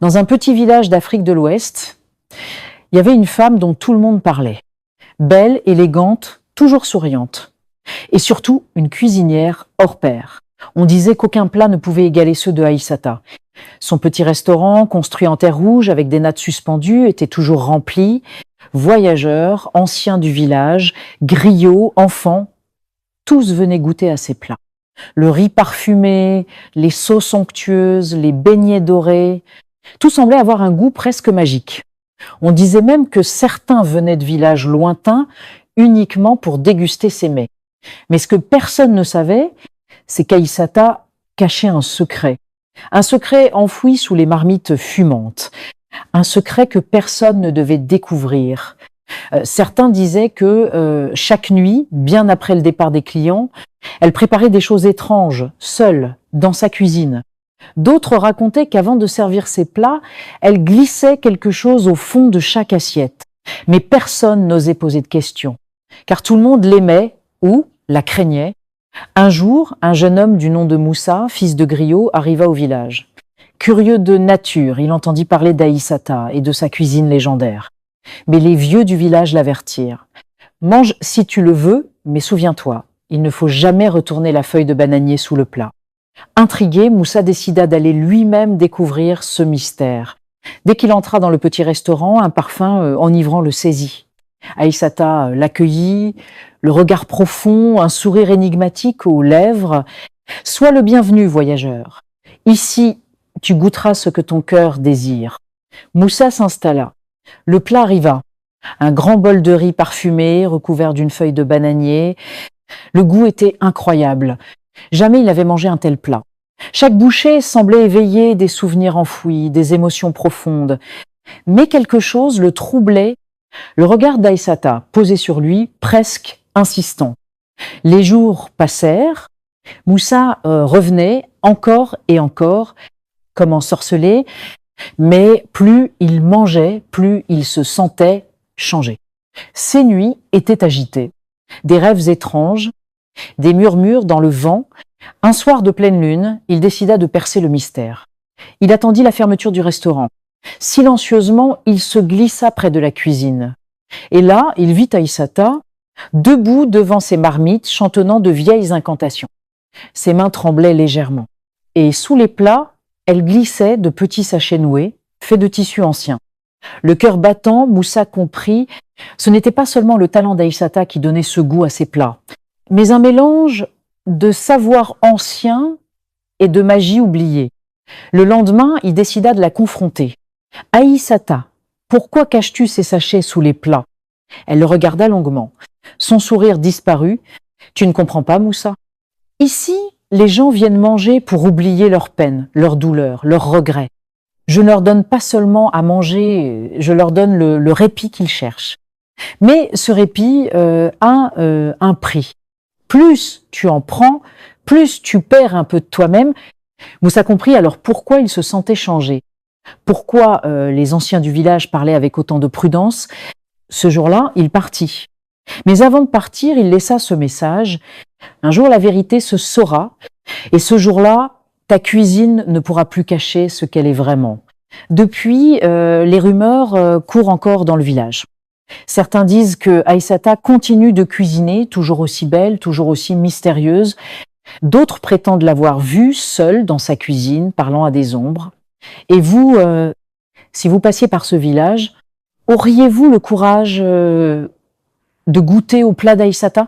Dans un petit village d'Afrique de l'Ouest, il y avait une femme dont tout le monde parlait. Belle, élégante, toujours souriante. Et surtout, une cuisinière hors pair. On disait qu'aucun plat ne pouvait égaler ceux de Aïssata. Son petit restaurant, construit en terre rouge avec des nattes suspendues, était toujours rempli. Voyageurs, anciens du village, griots, enfants, tous venaient goûter à ses plats. Le riz parfumé, les sauces onctueuses, les beignets dorés, tout semblait avoir un goût presque magique. On disait même que certains venaient de villages lointains uniquement pour déguster ces mets. Mais ce que personne ne savait, c'est qu'Aïssata cachait un secret enfoui sous les marmites fumantes, un secret que personne ne devait découvrir. Certains disaient que chaque nuit, bien après le départ des clients, elle préparait des choses étranges, seule, dans sa cuisine. D'autres racontaient qu'avant de servir ses plats, elle glissait quelque chose au fond de chaque assiette. Mais personne n'osait poser de questions, car tout le monde l'aimait ou la craignait. Un jour, un jeune homme du nom de Moussa, fils de griot, arriva au village. Curieux de nature, il entendit parler d'Aïssata et de sa cuisine légendaire. Mais les vieux du village l'avertirent. « Mange si tu le veux, mais souviens-toi, il ne faut jamais retourner la feuille de bananier sous le plat. » Intrigué, Moussa décida d'aller lui-même découvrir ce mystère. Dès qu'il entra dans le petit restaurant, un parfum enivrant le saisit. Aïssata l'accueillit, le regard profond, un sourire énigmatique aux lèvres. « Sois le bienvenu, voyageur. Ici, tu goûteras ce que ton cœur désire. » Moussa s'installa. Le plat arriva. Un grand bol de riz parfumé, recouvert d'une feuille de bananier. Le goût était incroyable. Jamais il n'avait mangé un tel plat. Chaque bouchée semblait éveiller des souvenirs enfouis, des émotions profondes. Mais quelque chose le troublait, le regard d'Aïssata posé sur lui, presque insistant. Les jours passèrent, Moussa revenait encore et encore, comme ensorcelé, mais plus il mangeait, plus il se sentait changé. Ses nuits étaient agitées, des rêves étranges, des murmures dans le vent. Un soir de pleine lune, il décida de percer le mystère. Il attendit la fermeture du restaurant. Silencieusement, il se glissa près de la cuisine. Et là, il vit Aïssata, debout devant ses marmites, chantonnant de vieilles incantations. Ses mains tremblaient légèrement. Et sous les plats, elle glissait de petits sachets noués, faits de tissus anciens. Le cœur battant, Moussa comprit, ce n'était pas seulement le talent d'Aïssata qui donnait ce goût à ses plats, mais un mélange de savoir ancien et de magie oubliée. Le lendemain, il décida de la confronter. « Aïssata, pourquoi caches-tu ces sachets sous les plats ?» Elle le regarda longuement. Son sourire disparut. « Tu ne comprends pas, Moussa ? Ici, les gens viennent manger pour oublier leurs peines, leurs douleurs, leurs regrets. Je ne leur donne pas seulement à manger, je leur donne le répit qu'ils cherchent. Mais ce répit a un prix. Plus tu en prends, plus tu perds un peu de toi-même. » Moussa comprit alors pourquoi il se sentait changé. Pourquoi les anciens du village parlaient avec autant de prudence. Ce jour-là, il partit. Mais avant de partir, il laissa ce message. « Un jour, la vérité se saura, et ce jour-là, ta cuisine ne pourra plus cacher ce qu'elle est vraiment. » Depuis, les rumeurs courent encore dans le village. Certains disent que Aïssata continue de cuisiner, toujours aussi belle, toujours aussi mystérieuse. D'autres prétendent l'avoir vue seule dans sa cuisine, parlant à des ombres. Et vous, si vous passiez par ce village, auriez-vous le courage de goûter au plat d'Aïssata ?